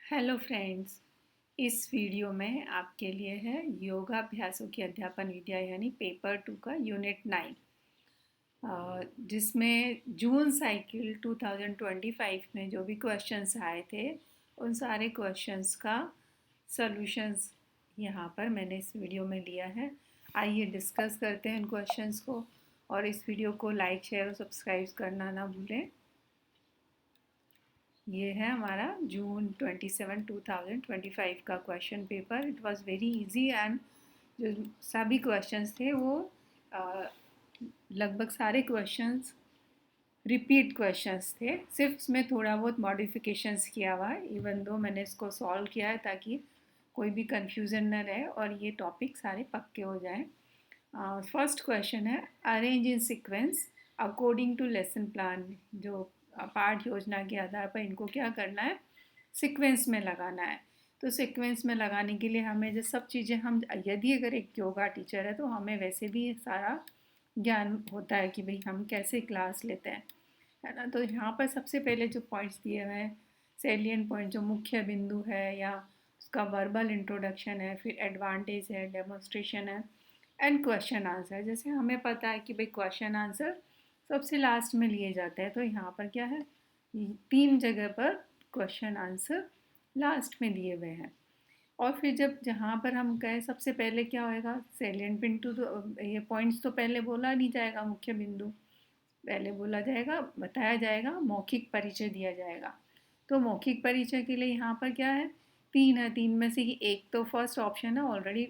Hello friends. इस video में आपके लिए है योगाभ्यासों की अध्यापन विद्या यानी पेपर 2 का यूनिट 9, जिसमें जून साइकिल 2025 में जो भी क्वेश्चंस आए थे उन सारे क्वेश्चंस का सॉल्यूशंस यहाँ पर मैंने इस वीडियो में लिया है। आइए डिस्कस करते हैं इन क्वेश्चंस को, और इस वीडियो को लाइक शेयर और सब्सक्राइब करना ना भूलें। ये है हमारा जून 27 2025 का question paper. It was very easy and जो सभी क्वेश्चंस थे वो लगभग सारे क्वेश्चंस रिपीट क्वेश्चंस थे, सिर्फ इसमें थोड़ा बहुत मॉडिफिकेशंस किया हुआ है। इवन दो मैंने इसको सॉल्व किया है ताकि कोई भी कंफ्यूजन न रहे और ये टॉपिक सारे पक्के हो जाएं। फर्स्ट क्वेश्चन है arrange in sequence according to lesson plan. जो पाठ योजना के आधार पर इनको क्या करना है, सीक्वेंस में लगाना है। तो सीक्वेंस में लगाने के लिए हमें जो सब चीज़ें हम यदि अगर एक योगा टीचर है तो हमें वैसे भी सारा ज्ञान होता है कि भाई हम कैसे क्लास लेते हैं, है ना। तो यहाँ पर सबसे पहले जो पॉइंट्स दिए हुए हैं, सेलियन पॉइंट जो मुख्य बिंदु है या उसका वर्बल इंट्रोडक्शन है, फिर एडवांटेज है, डेमोन्स्ट्रेशन है एंड क्वेश्चन आंसर। जैसे हमें पता है कि भाई क्वेश्चन आंसर सबसे लास्ट में लिए जाते हैं, तो यहाँ पर क्या है, 3 जगह पर क्वेश्चन आंसर लास्ट में दिए हुए हैं। और फिर जब जहाँ पर हम कहें सबसे पहले क्या होएगा, सेलियंट बिंदु, तो ये पॉइंट्स तो पहले बोला नहीं जाएगा, मुख्य बिंदु पहले बोला जाएगा, बताया जाएगा, मौखिक परिचय दिया जाएगा। तो मौखिक परिचय के लिए यहाँ पर क्या है, 3 है, 3 में से ही एक तो फर्स्ट ऑप्शन है ऑलरेडी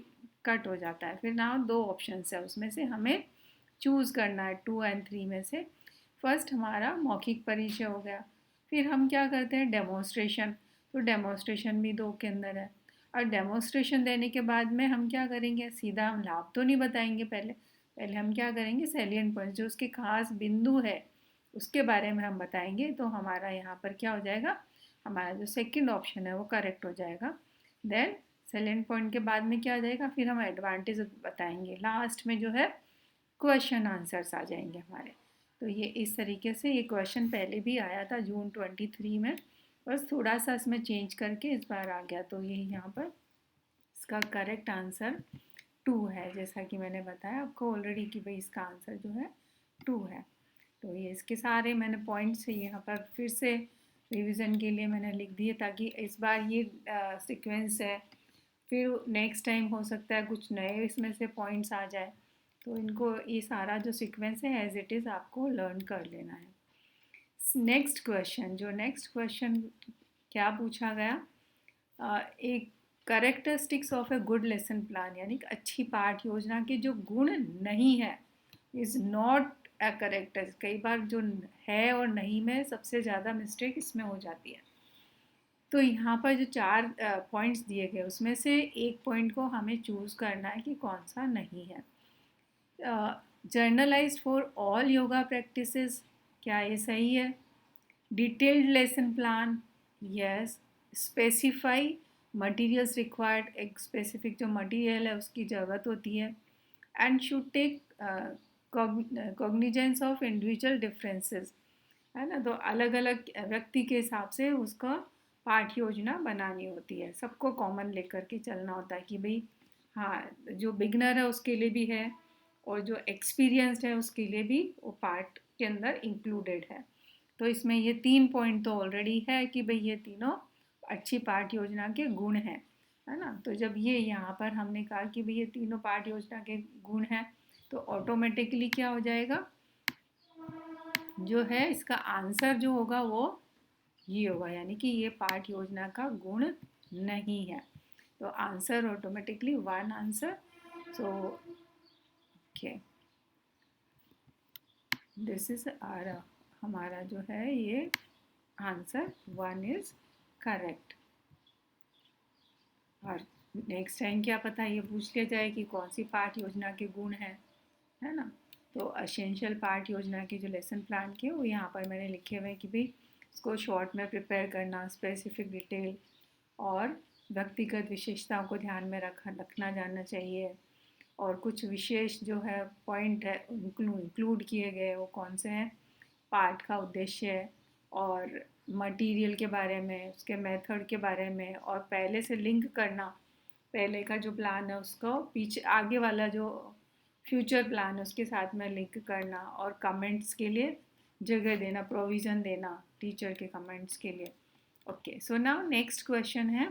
कट हो जाता है। फिर ना 2 ऑप्शन है, उसमें से हमें चूज़ करना है 2 और 3 में से। फर्स्ट हमारा मौखिक परिचय हो गया। फिर हम क्या करते हैं, डेमोन्स्ट्रेशन। तो डेमोन्स्ट्रेशन भी 2 के अंदर है। और डेमोन्स्ट्रेशन देने के बाद में हम क्या करेंगे, सीधा हम लाभ तो नहीं बताएंगे, पहले पहले हम क्या करेंगे, सेलियंट पॉइंट जो उसके खास बिंदु है उसके बारे में हम बताएंगे। तो हमारा यहाँ पर क्या हो जाएगा, हमारा जो सेकंड ऑप्शन है वो करेक्ट हो जाएगा। देन सेलियंट पॉइंट के बाद में क्या आ जाएगा, फिर हम एडवांटेज बताएंगे। लास्ट में जो है क्वेश्चन आंसर्स आ जाएंगे हमारे। तो ये इस तरीके से ये क्वेश्चन पहले भी आया था जून 23 में, बस थोड़ा सा इसमें चेंज करके इस बार आ गया। तो ये यहाँ पर इसका करेक्ट आंसर 2 है, जैसा कि मैंने बताया आपको ऑलरेडी कि भाई इसका आंसर जो है 2 है। तो ये इसके सारे मैंने पॉइंट्स यहाँ पर फिर से रिवीजन के लिए मैंने लिख दिए, ताकि इस बार ये सीक्वेंस है, फिर नेक्स्ट टाइम हो सकता है कुछ नए इसमें से पॉइंट्स आ जाए। तो इनको ये सारा जो सीक्वेंस है एज इट इज़ आपको लर्न कर लेना है। नेक्स्ट क्वेश्चन, जो नेक्स्ट क्वेश्चन क्या पूछा गया, एक characteristics of a good lesson plan, यानी कि अच्छी पाठ योजना के जो गुण नहीं है, इज़ नॉट अ करेक्टर। कई बार जो है और नहीं में सबसे ज़्यादा मिस्टेक इसमें हो जाती है। तो यहाँ पर जो 4 पॉइंट्स दिए गए उसमें से एक पॉइंट को हमें चूज़ करना है कि कौन सा नहीं है। Generalised for all yoga practices, क्या ये सही है? Detailed lesson plan, yes. Specify materials required, एक स्पेसिफिक जो मटेरियल है उसकी ज़रूरत होती है। And should take cognizance of individual differences, है ना। तो अलग अलग व्यक्ति के हिसाब से उसका पाठ योजना बनानी होती है, सबको कॉमन लेकर के चलना होता है कि भाई हाँ, जो बिगनर है उसके लिए भी है और जो एक्सपीरियंस्ड है उसके लिए भी वो पार्ट के अंदर इंक्लूडेड है। तो इसमें ये 3 पॉइंट तो ऑलरेडी है कि भाई ये तीनों अच्छी पाठ योजना के गुण हैं, है ना। तो जब ये यहाँ पर हमने कहा कि भाई ये तीनों पाठ योजना के गुण हैं, तो ऑटोमेटिकली क्या हो जाएगा, जो है इसका आंसर जो होगा वो ये होगा, यानी कि ये पाठ योजना का गुण नहीं है। तो answer automatically 1 answer. So okay, this is are, हमारा जो है ये आंसर 1 इज करेक्ट। और नेक्स्ट टाइम क्या पता ये पूछ लिया जाए कि कौन सी पाठ योजना के गुण हैं, है ना। तो असेंशियल पार्ट योजना के जो लेसन प्लान के वो यहाँ पर मैंने लिखे हुए हैं कि भाई इसको शॉर्ट में प्रिपेयर करना, स्पेसिफिक डिटेल और व्यक्तिगत विशेषताओं को ध्यान में रखना जानना चाहिए। और कुछ विशेष जो है पॉइंट है इंक्लूड किए गए, वो कौन से हैं, पाठ का उद्देश्य और मटेरियल के बारे में, उसके मेथड के बारे में, और पहले से लिंक करना, पहले का जो प्लान है उसको पीछे आगे वाला जो फ्यूचर प्लान है उसके साथ में लिंक करना, और कमेंट्स के लिए जगह देना, प्रोविज़न देना टीचर के कमेंट्स के लिए। Okay, so now next question है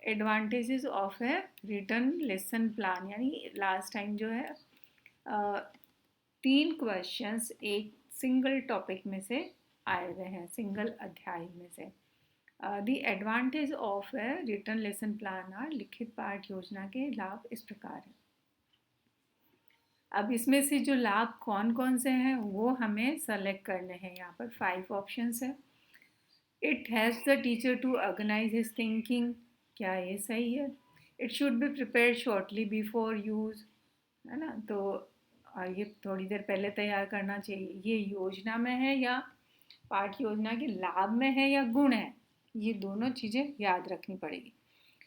advantages of a written lesson plan. यानी लास्ट टाइम जो है 3 क्वेश्चंस एक सिंगल टॉपिक में से आए हुए हैं, सिंगल अध्याय में से। The advantage of a written lesson plan are, लिखित पाठ योजना के लाभ इस प्रकार हैं। अब इसमें से जो लाभ कौन कौन से हैं वो हमें सेलेक्ट करने हैं। यहाँ पर 5 ऑप्शंस है। It has the teacher to organise his thinking, क्या ये सही है? It should be prepared shortly before use, है ना, तो ये थोड़ी देर पहले तैयार करना चाहिए। ये योजना में है या पाठ योजना के लाभ में है या गुण है, ये दोनों चीज़ें याद रखनी पड़ेगी।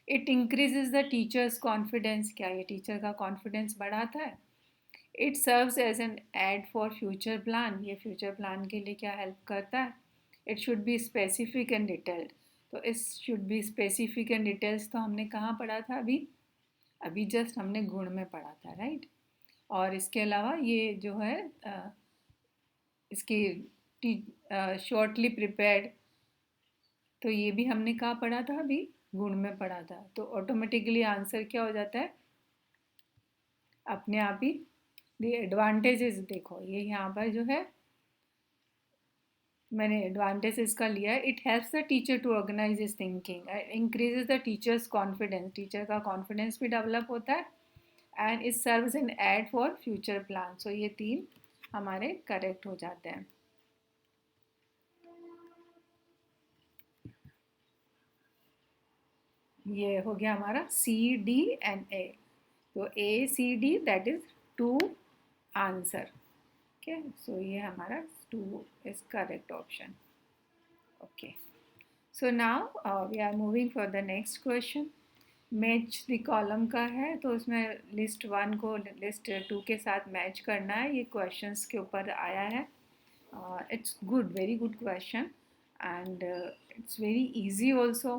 It increases the teacher's confidence, क्या ये टीचर का कॉन्फिडेंस बढ़ाता है? It serves as an aid for future plan, ये फ्यूचर प्लान के लिए क्या हेल्प करता है? It should be specific and detailed, तो इस should be specific and details तो हमने कहाँ पढ़ा था? अभी अभी जस्ट हमने गुण में पढ़ा था, राइट। और इसके अलावा ये जो है इसकी शॉर्टली प्रिपेयर्ड, तो ये भी हमने कहाँ पढ़ा था? अभी गुण में पढ़ा था। तो ऑटोमेटिकली आंसर क्या हो जाता है अपने आप ही? द एडवांटेजेस देखो, ये यहाँ पर जो है मैंने एडवांटेज इसका लिया है। It helps the teacher to organise his thinking, increases the teacher's confidence, teacher का कॉन्फिडेंस भी डेवलप होता है। And it serves an aid for future plan, so ये 3 हमारे करेक्ट हो जाते हैं। ये हो गया हमारा C, D and A, तो A, C, D that is 2 answer. Okay, so ये हमारा 2 is correct option. Okay, so now we are moving for the next question. Match the column का है, तो उसमें लिस्ट 1 को लिस्ट 2 के साथ मैच करना है। ये क्वेश्चंस के ऊपर आया है। It's good, very good question, and it's very easy also.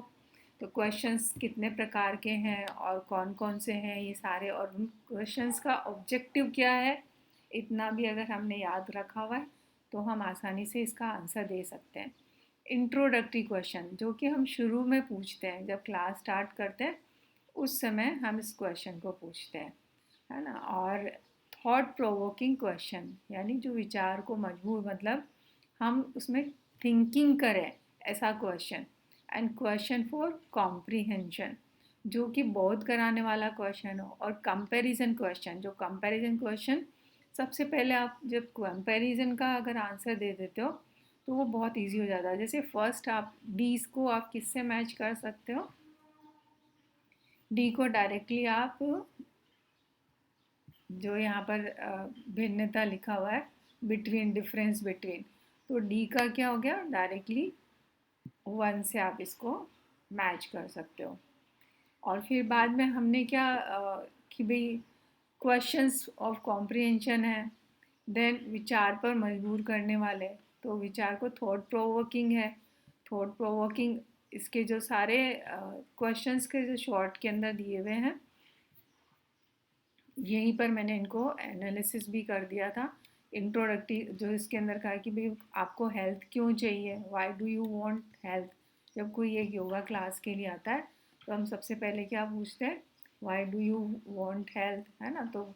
तो क्वेश्चंस कितने प्रकार के हैं और कौन कौन से हैं ये सारे, और उन क्वेश्चंस का ऑब्जेक्टिव क्या है, इतना भी अगर हमने याद रखा हुआ है तो हम आसानी से इसका आंसर दे सकते हैं। इंट्रोडक्टरी क्वेश्चन जो कि हम शुरू में पूछते हैं, जब क्लास स्टार्ट करते हैं उस समय हम इस क्वेश्चन को पूछते हैं, है ना। और थॉट प्रोवोकिंग क्वेश्चन, यानी जो विचार को मजबूर, मतलब हम उसमें थिंकिंग करें, ऐसा question. And question for comprehension, जो कि बोध कराने वाला क्वेश्चन हो। और कंपैरिजन क्वेश्चन, जो कंपैरिजन क्वेश्चन सबसे पहले आप जब कंपैरिजन का अगर आंसर दे देते हो तो वो बहुत इजी हो जाता है। जैसे फर्स्ट आप डीज को आप किससे मैच कर सकते हो? डी को डायरेक्टली आप, जो यहाँ पर भिन्नता लिखा हुआ है बिटवीन, डिफरेंस बिटवीन, तो डी का क्या हो गया? डायरेक्टली 1 से आप इसको मैच कर सकते हो। और फिर बाद में हमने क्या कि भाई क्वेश्चंस ऑफ कॉम्प्रिहेंशन है, देन विचार पर मजबूर करने वाले, तो विचार को थॉट प्रोवोकिंग है। थॉट प्रोवोकिंग इसके जो सारे क्वेश्चंस के जो शॉर्ट के अंदर दिए हुए हैं, यहीं पर मैंने इनको एनालिसिस भी कर दिया था। इंट्रोडक्टरी जो इसके अंदर कहा कि भाई आपको हेल्थ क्यों चाहिए, why do you want health. जब कोई एक योगा क्लास के लिए आता है तो हम सबसे पहले क्या पूछते हैं? Why do you want health, है ना। तो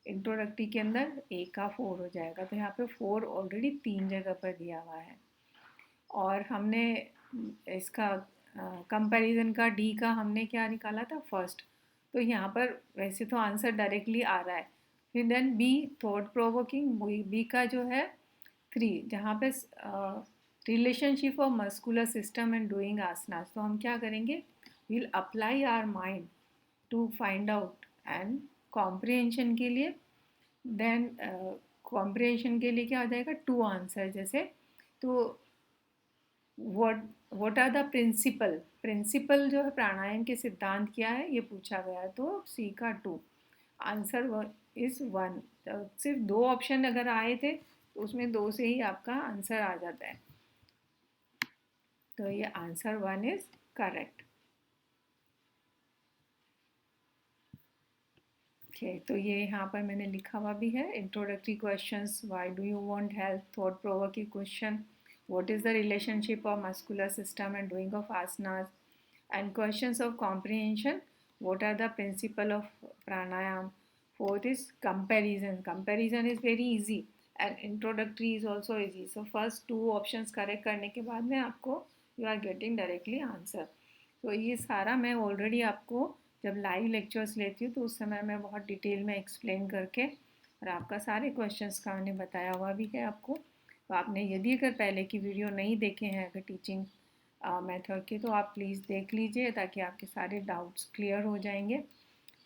इंट्रोडक्टरी के अंदर ए का 4 हो जाएगा, तो यहाँ पे 4 ऑलरेडी 3 जगह पर दिया हुआ है। और हमने इसका कंपैरिजन का डी का हमने क्या निकाला था? फर्स्ट, तो यहाँ पर वैसे तो आंसर डायरेक्टली आ रहा है। फिर then B thought provoking, B का जो है 3, जहाँ पे relationship of muscular system and doing asanas, तो हम क्या करेंगे? Will apply our mind to find out, and comprehension के लिए, देन कॉम्प्रिहेंशन के लिए क्या हो जाएगा? 2 आंसर। जैसे तो what are the principle, principle जो है प्राणायाम के सिद्धांत क्या है ये पूछा गया है, तो सी का 2 आंसर इज 1। तो सिर्फ 2 ऑप्शन अगर आए थे तो उसमें 2 से ही आपका आंसर आ जाता है। तो ये आंसर 1 इज करेक्ट। ओके, तो ये यहाँ पर मैंने लिखा हुआ भी है, introductory questions, why do you want help, thought provoking question, what is the relationship of muscular system and doing of asanas, and questions of comprehension, what are the principle of pranayam. Fourth is comparison is very easy and introductory is also easy, so first two options correct करने के बाद में आपको you are getting directly answer. तो ये सारा मैं already आपको जब लाइव लेक्चर्स लेती हूँ तो उस समय मैं बहुत डिटेल में एक्सप्लेन करके और आपका सारे क्वेश्चंस का मैंने बताया हुआ भी है आपको। तो आपने यदि अगर पहले की वीडियो नहीं देखे हैं अगर टीचिंग मेथड के, तो आप प्लीज़ देख लीजिए ताकि आपके सारे डाउट्स क्लियर हो जाएंगे।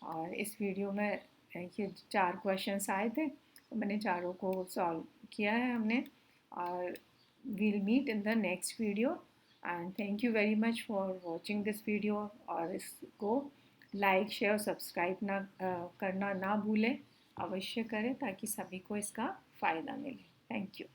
और इस वीडियो में ये 4 क्वेश्चंस आए थे तो मैंने चारों को सॉल्व किया है हमने। और we'll meet in the next video and thank you very much for watching this video. और इसको लाइक शेयर सब्सक्राइब करना ना भूलें, अवश्य करें ताकि सभी को इसका फ़ायदा मिले। Thank you.